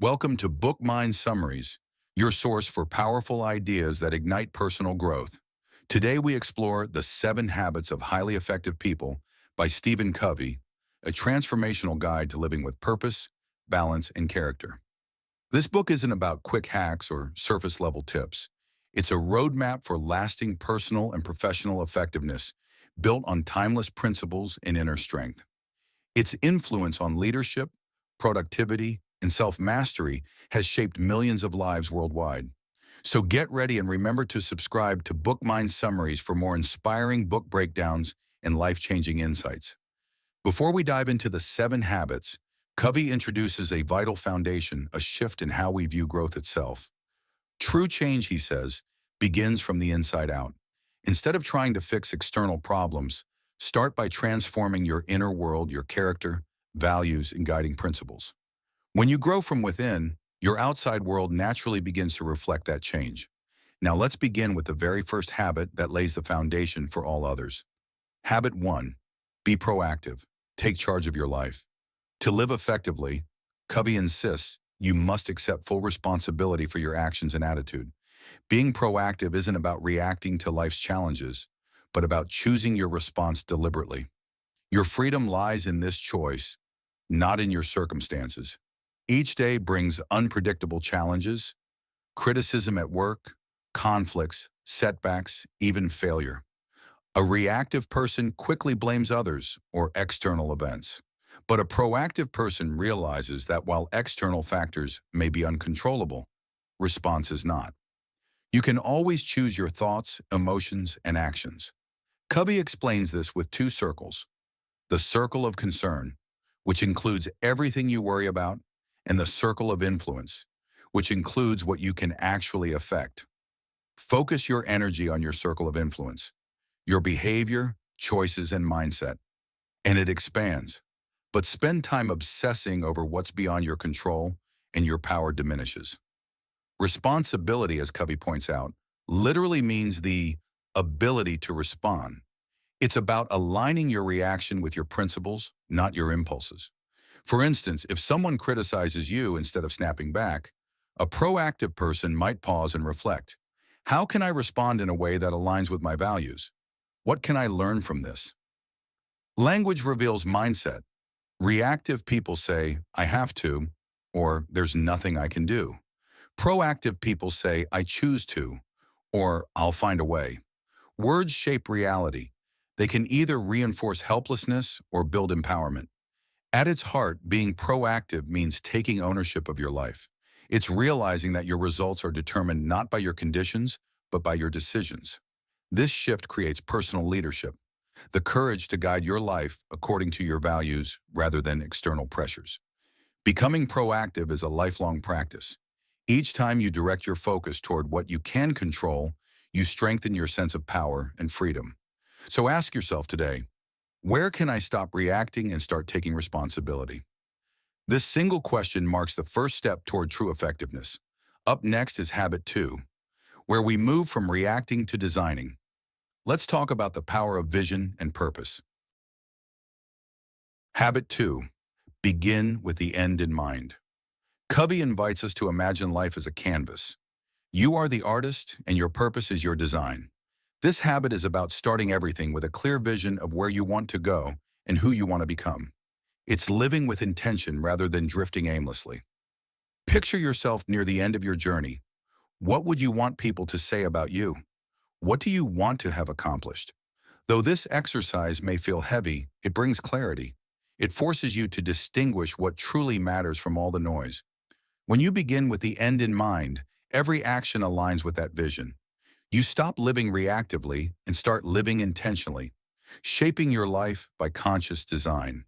Welcome to Book Mind Summaries, your source for powerful ideas that ignite personal growth. Today we explore The 7 Habits of Highly Effective People by Stephen Covey, a transformational guide to living with purpose, balance, and character. This book isn't about quick hacks or surface-level tips. It's a roadmap for lasting personal and professional effectiveness, built on timeless principles and inner strength. Its influence on leadership, productivity, and self-mastery has shaped millions of lives worldwide. So get ready and remember to subscribe to Book Mind Summaries for more inspiring book breakdowns and life-changing insights. Before we dive into the 7 habits, Covey introduces a vital foundation, a shift in how we view growth itself. True change, he says, begins from the inside out. Instead of trying to fix external problems, start by transforming your inner world, your character, values, and guiding principles. When you grow from within, your outside world naturally begins to reflect that change. Now let's begin with the very first habit that lays the foundation for all others. Habit 1. Be proactive. Take charge of your life. To live effectively, Covey insists you must accept full responsibility for your actions and attitude. Being proactive isn't about reacting to life's challenges, but about choosing your response deliberately. Your freedom lies in this choice, not in your circumstances. Each day brings unpredictable challenges, criticism at work, conflicts, setbacks, even failure. A reactive person quickly blames others or external events. But a proactive person realizes that while external factors may be uncontrollable, response is not. You can always choose your thoughts, emotions, and actions. Covey explains this with 2 circles. The circle of concern, which includes everything you worry about, and the circle of influence, which includes what you can actually affect. Focus your energy on your circle of influence, your behavior, choices, and mindset, and it expands. But spend time obsessing over what's beyond your control, and your power diminishes. Responsibility, as Covey points out, literally means the ability to respond. It's about aligning your reaction with your principles, not your impulses. For instance, if someone criticizes you instead of snapping back, a proactive person might pause and reflect. How can I respond in a way that aligns with my values? What can I learn from this? Language reveals mindset. Reactive people say, I have to, or there's nothing I can do. Proactive people say, I choose to, or I'll find a way. Words shape reality. They can either reinforce helplessness or build empowerment. At its heart, being proactive means taking ownership of your life. It's realizing that your results are determined not by your conditions, but by your decisions. This shift creates personal leadership, the courage to guide your life according to your values rather than external pressures. Becoming proactive is a lifelong practice. Each time you direct your focus toward what you can control, you strengthen your sense of power and freedom. So ask yourself today, where can I stop reacting and start taking responsibility? This single question marks the first step toward true effectiveness. Up next is Habit 2, where we move from reacting to designing. Let's talk about the power of vision and purpose. Habit 2. Begin with the end in mind. Covey invites us to imagine life as a canvas. You are the artist, and your purpose is your design. This habit is about starting everything with a clear vision of where you want to go and who you want to become. It's living with intention rather than drifting aimlessly. Picture yourself near the end of your journey. What would you want people to say about you? What do you want to have accomplished? Though this exercise may feel heavy, it brings clarity. It forces you to distinguish what truly matters from all the noise. When you begin with the end in mind, every action aligns with that vision. You stop living reactively and start living intentionally, shaping your life by conscious design.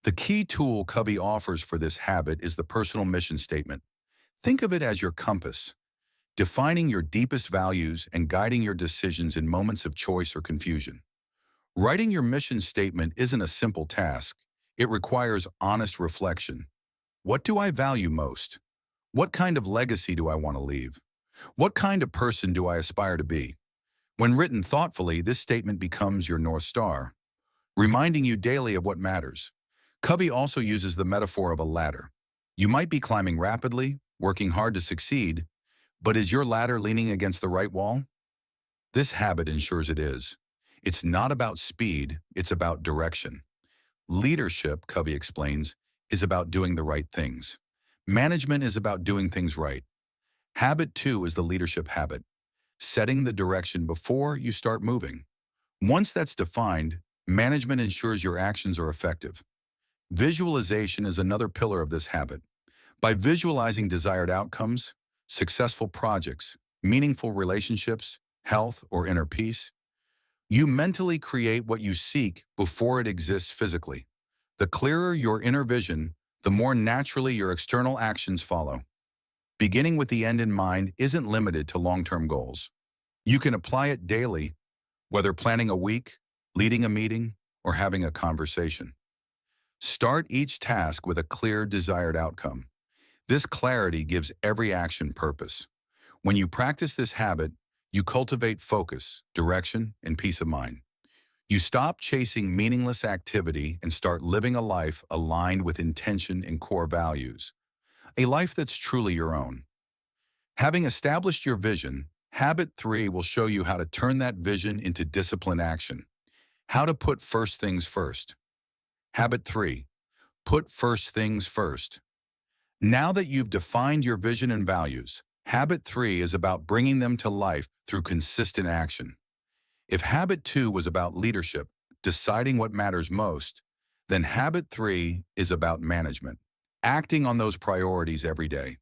The key tool Covey offers for this habit is the personal mission statement. Think of it as your compass, defining your deepest values and guiding your decisions in moments of choice or confusion. Writing your mission statement isn't a simple task. It requires honest reflection. What do I value most? What kind of legacy do I want to leave? What kind of person do I aspire to be? When written thoughtfully, this statement becomes your North Star, reminding you daily of what matters. Covey also uses the metaphor of a ladder. You might be climbing rapidly, working hard to succeed, but is your ladder leaning against the right wall? This habit ensures it is. It's not about speed, it's about direction. Leadership, Covey explains, is about doing the right things. Management is about doing things right. Habit 2 is the leadership habit, setting the direction before you start moving. Once that's defined, management ensures your actions are effective. Visualization is another pillar of this habit. By visualizing desired outcomes, successful projects, meaningful relationships, health, or inner peace, you mentally create what you seek before it exists physically. The clearer your inner vision, the more naturally your external actions follow. Beginning with the end in mind isn't limited to long-term goals. You can apply it daily, whether planning a week, leading a meeting, or having a conversation. Start each task with a clear, desired outcome. This clarity gives every action purpose. When you practice this habit, you cultivate focus, direction, and peace of mind. You stop chasing meaningless activity and start living a life aligned with intention and core values. A life that's truly your own. Having established your vision, Habit 3 will show you how to turn that vision into disciplined action. How to put first things first. Habit 3. Put first things first. Now that you've defined your vision and values, Habit 3 is about bringing them to life through consistent action. If Habit 2 was about leadership, deciding what matters most, then Habit 3 is about management, acting on those priorities every day.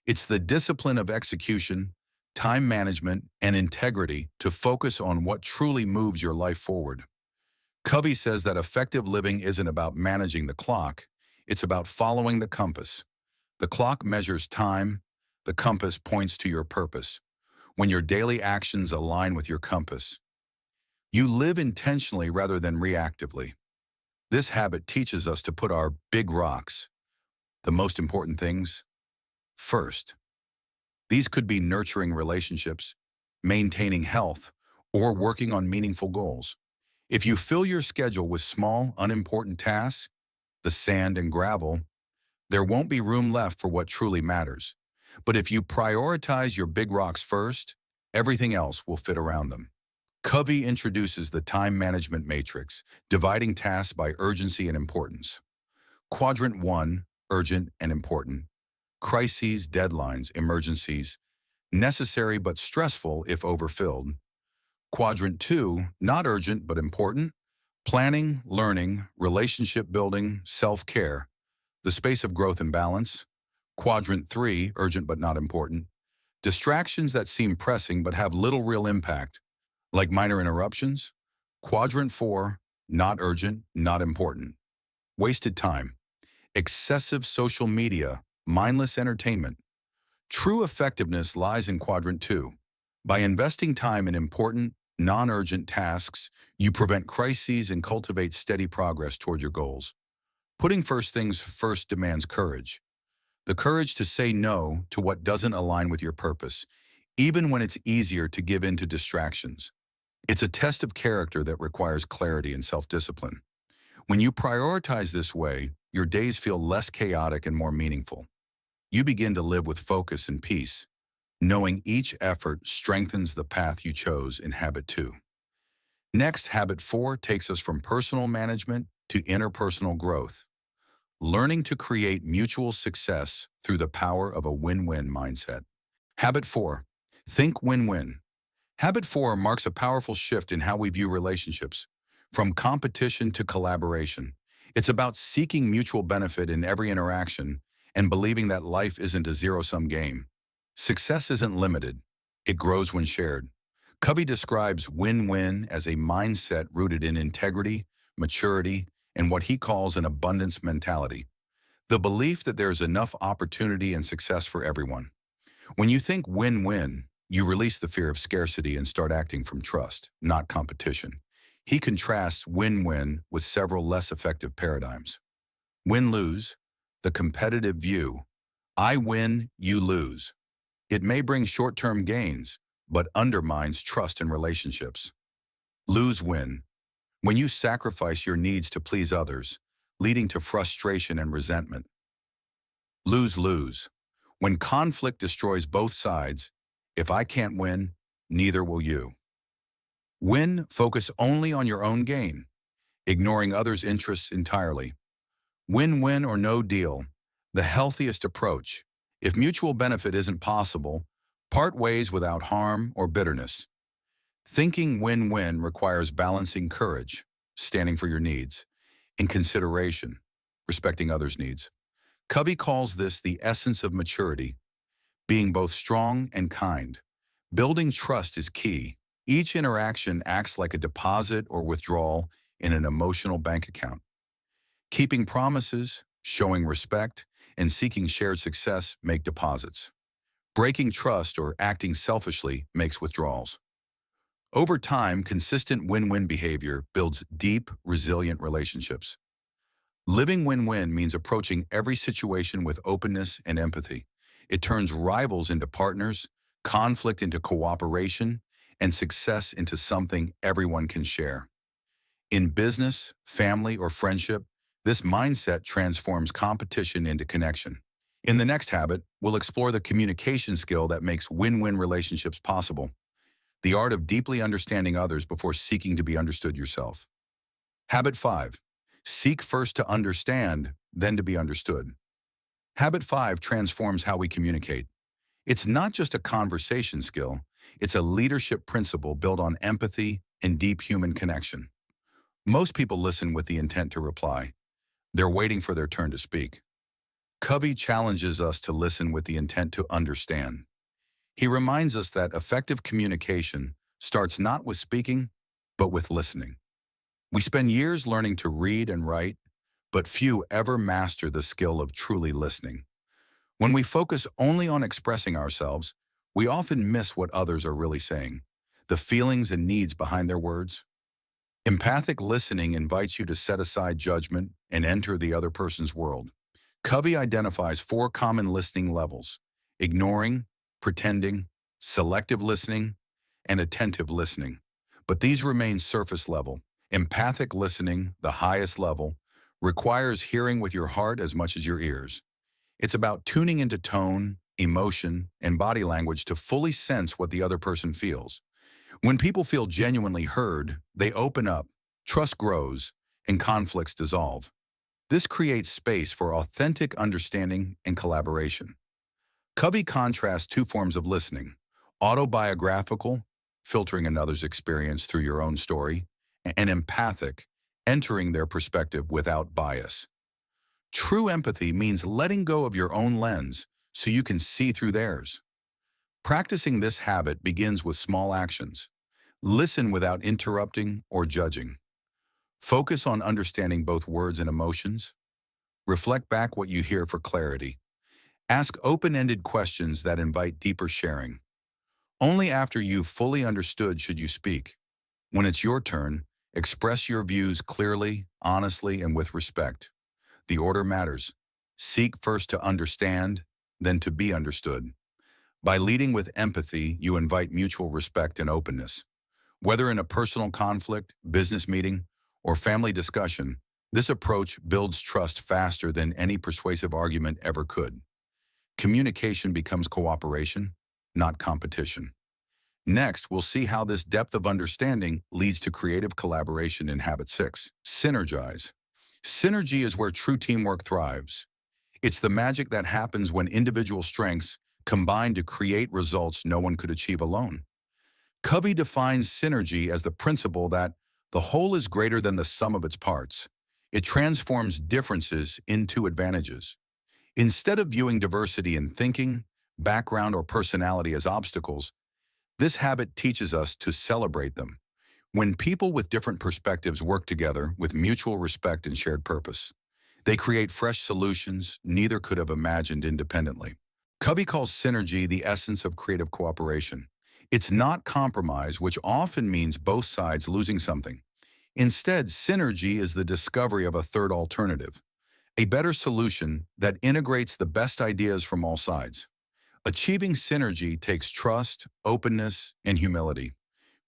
It's the discipline of execution, time management, and integrity to focus on what truly moves your life forward. Covey says that effective living isn't about managing the clock, it's about following the compass. The clock measures time, the compass points to your purpose. When your daily actions align with your compass, you live intentionally rather than reactively. This habit teaches us to put our big rocks, the most important things, first. These could be nurturing relationships, maintaining health, or working on meaningful goals. If you fill your schedule with small, unimportant tasks, the sand and gravel, there won't be room left for what truly matters. But if you prioritize your big rocks first, everything else will fit around them. Covey introduces the time management matrix, dividing tasks by urgency and importance. Quadrant 1, urgent and important. Crises, deadlines, emergencies, necessary but stressful if overfilled. Quadrant 2, not urgent but important. Planning, learning, relationship building, self-care, the space of growth and balance. Quadrant 3, urgent but not important. Distractions that seem pressing but have little real impact, like minor interruptions. Quadrant 4, not urgent, not important. Wasted time. Excessive social media, mindless entertainment. True effectiveness lies in Quadrant 2. By investing time in important, non-urgent tasks, you prevent crises and cultivate steady progress toward your goals. Putting first things first demands courage. The courage to say no to what doesn't align with your purpose, even when it's easier to give in to distractions. It's a test of character that requires clarity and self-discipline. When you prioritize this way, your days feel less chaotic and more meaningful. You begin to live with focus and peace, knowing each effort strengthens the path you chose in Habit 2. Next, Habit 4 takes us from personal management to interpersonal growth, learning to create mutual success through the power of a win-win mindset. Habit 4. Think win-win. Habit 4 marks a powerful shift in how we view relationships, from competition to collaboration. It's about seeking mutual benefit in every interaction and believing that life isn't a zero-sum game. Success isn't limited. It grows when shared. Covey describes win-win as a mindset rooted in integrity, maturity, and what he calls an abundance mentality. The belief that there's enough opportunity and success for everyone. When you think win-win, you release the fear of scarcity and start acting from trust, not competition. He contrasts win-win with several less effective paradigms. Win-lose, the competitive view. I win, you lose. It may bring short-term gains, but undermines trust in relationships. Lose-win, when you sacrifice your needs to please others, leading to frustration and resentment. Lose-lose. When conflict destroys both sides, if I can't win, neither will you. Win, focus only on your own gain, ignoring others' interests entirely. Win-win or no deal, the healthiest approach. If mutual benefit isn't possible, part ways without harm or bitterness. Thinking win-win requires balancing courage, standing for your needs, and consideration, respecting others' needs. Covey calls this the essence of maturity, being both strong and kind. Building trust is key. Each interaction acts like a deposit or withdrawal in an emotional bank account. Keeping promises, showing respect, and seeking shared success make deposits. Breaking trust or acting selfishly makes withdrawals. Over time, consistent win-win behavior builds deep, resilient relationships. Living win-win means approaching every situation with openness and empathy. It turns rivals into partners, conflict into cooperation, and success into something everyone can share. In business, family, or friendship, this mindset transforms competition into connection. In the next habit, we'll explore the communication skill that makes win-win relationships possible. The art of deeply understanding others before seeking to be understood yourself. Habit 5. Seek first to understand, then to be understood. Habit 5 transforms how we communicate. It's not just a conversation skill, it's a leadership principle built on empathy and deep human connection. Most people listen with the intent to reply. They're waiting for their turn to speak. Covey challenges us to listen with the intent to understand. He reminds us that effective communication starts not with speaking, but with listening. We spend years learning to read and write, but few ever master the skill of truly listening. When we focus only on expressing ourselves, we often miss what others are really saying, the feelings and needs behind their words. Empathic listening invites you to set aside judgment and enter the other person's world. Covey identifies 4 common listening levels: ignoring, pretending, selective listening, and attentive listening. But these remain surface level. Empathic listening, the highest level, requires hearing with your heart as much as your ears. It's about tuning into tone, emotion, and body language to fully sense what the other person feels. When people feel genuinely heard, they open up, trust grows, and conflicts dissolve. This creates space for authentic understanding and collaboration. Covey contrasts 2 forms of listening: autobiographical, filtering another's experience through your own story, and empathic, entering their perspective without bias. True empathy means letting go of your own lens so you can see through theirs. Practicing this habit begins with small actions. Listen without interrupting or judging. Focus on understanding both words and emotions. Reflect back what you hear for clarity. Ask open-ended questions that invite deeper sharing. Only after you've fully understood should you speak. When it's your turn, express your views clearly, honestly, and with respect. The order matters. Seek first to understand, then to be understood. By leading with empathy, you invite mutual respect and openness. Whether in a personal conflict, business meeting, or family discussion, this approach builds trust faster than any persuasive argument ever could. Communication becomes cooperation, not competition. Next, we'll see how this depth of understanding leads to creative collaboration in Habit 6. Synergize. Synergy is where true teamwork thrives. It's the magic that happens when individual strengths combine to create results no one could achieve alone. Covey defines synergy as the principle that the whole is greater than the sum of its parts. It transforms differences into advantages. Instead of viewing diversity in thinking, background, or personality as obstacles, this habit teaches us to celebrate them. When people with different perspectives work together with mutual respect and shared purpose, they create fresh solutions neither could have imagined independently. Covey calls synergy the essence of creative cooperation. It's not compromise, which often means both sides losing something. Instead, synergy is the discovery of a third alternative, a better solution that integrates the best ideas from all sides. Achieving synergy takes trust, openness, and humility.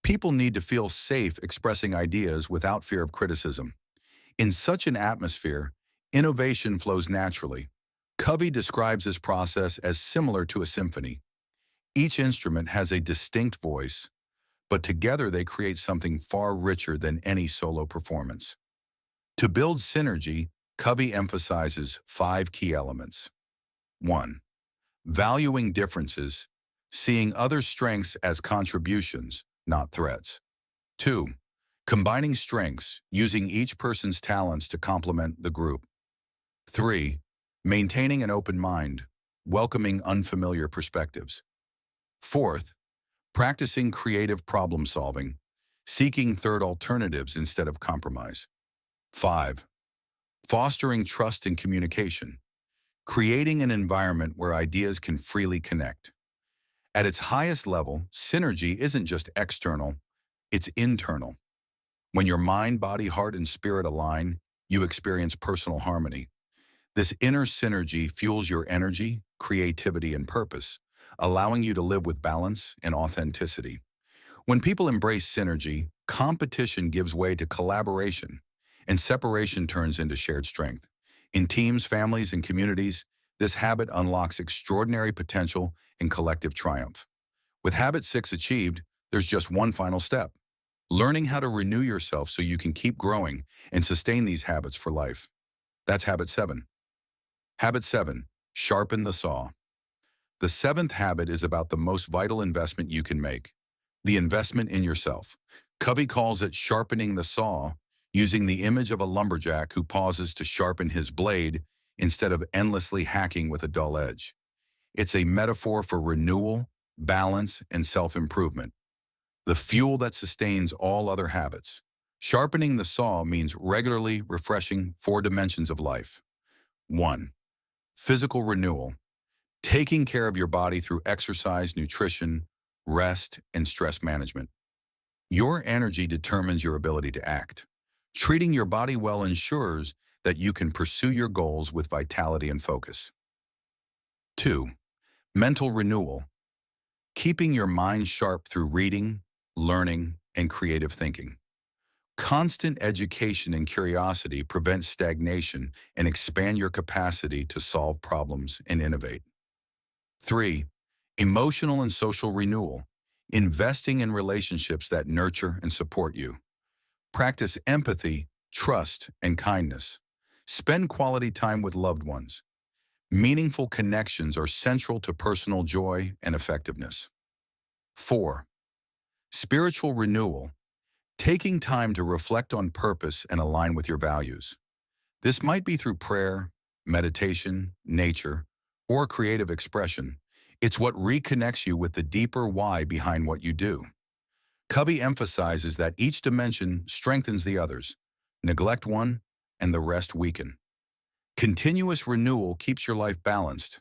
People need to feel safe expressing ideas without fear of criticism. In such an atmosphere, innovation flows naturally. Covey describes this process as similar to a symphony. Each instrument has a distinct voice, but together they create something far richer than any solo performance. To build synergy, Covey emphasizes 5 key elements. 1. Valuing differences, seeing other strengths as contributions, not threats. 2. Combining strengths, using each person's talents to complement the group. 3. Maintaining an open mind, welcoming unfamiliar perspectives. 4th, practicing creative problem solving, seeking third alternatives instead of compromise. 5. Fostering trust and communication, creating an environment where ideas can freely connect. At its highest level, synergy isn't just external, it's internal. When your mind, body, heart, and spirit align, you experience personal harmony. This inner synergy fuels your energy, creativity, and purpose, allowing you to live with balance and authenticity. When people embrace synergy, competition gives way to collaboration, and separation turns into shared strength. In teams, families, and communities, this habit unlocks extraordinary potential and collective triumph. With Habit 6 achieved, there's just one final step: learning how to renew yourself so you can keep growing and sustain these habits for life. That's Habit 7. Habit 7. Sharpen the saw. The 7th habit is about the most vital investment you can make: the investment in yourself. Covey calls it sharpening the saw, using the image of a lumberjack who pauses to sharpen his blade instead of endlessly hacking with a dull edge. It's a metaphor for renewal, balance, and self-improvement, the fuel that sustains all other habits. Sharpening the saw means regularly refreshing 4 dimensions of life. 1. Physical renewal, taking care of your body through exercise, nutrition, rest, and stress management. Your energy determines your ability to act. Treating your body well ensures that you can pursue your goals with vitality and focus. 2. Mental renewal, keeping your mind sharp through reading, learning, and creative thinking. Constant education and curiosity prevent stagnation and expand your capacity to solve problems and innovate. 3. Emotional and social renewal, investing in relationships that nurture and support you. Practice empathy, trust, and kindness. Spend quality time with loved ones. Meaningful connections are central to personal joy and effectiveness. 4. Spiritual renewal, taking time to reflect on purpose and align with your values. This might be through prayer, meditation, nature, or creative expression. It's what reconnects you with the deeper why behind what you do. Covey emphasizes that each dimension strengthens the others. Neglect one, and the rest weaken. Continuous renewal keeps your life balanced.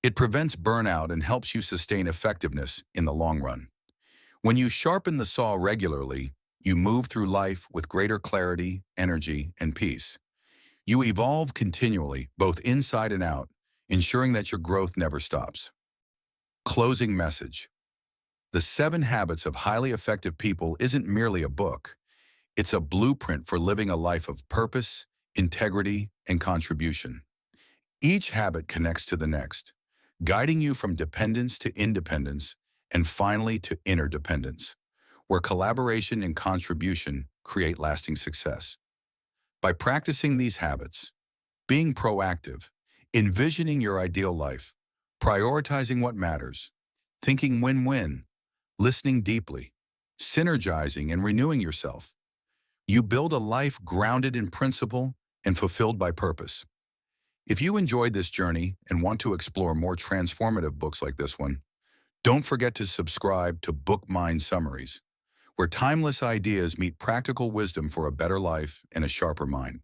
It prevents burnout and helps you sustain effectiveness in the long run. When you sharpen the saw regularly, you move through life with greater clarity, energy, and peace. You evolve continually, both inside and out, ensuring that your growth never stops. Closing message. The 7 Habits of Highly Effective People isn't merely a book. It's a blueprint for living a life of purpose, integrity, and contribution. Each habit connects to the next, guiding you from dependence to independence, and finally to interdependence, where collaboration and contribution create lasting success. By practicing these habits, being proactive, envisioning your ideal life, prioritizing what matters, thinking win-win, listening deeply, synergizing, and renewing yourself, you build a life grounded in principle and fulfilled by purpose. If you enjoyed this journey and want to explore more transformative books like this one, don't forget to subscribe to Book Mind Summaries, where timeless ideas meet practical wisdom for a better life and a sharper mind.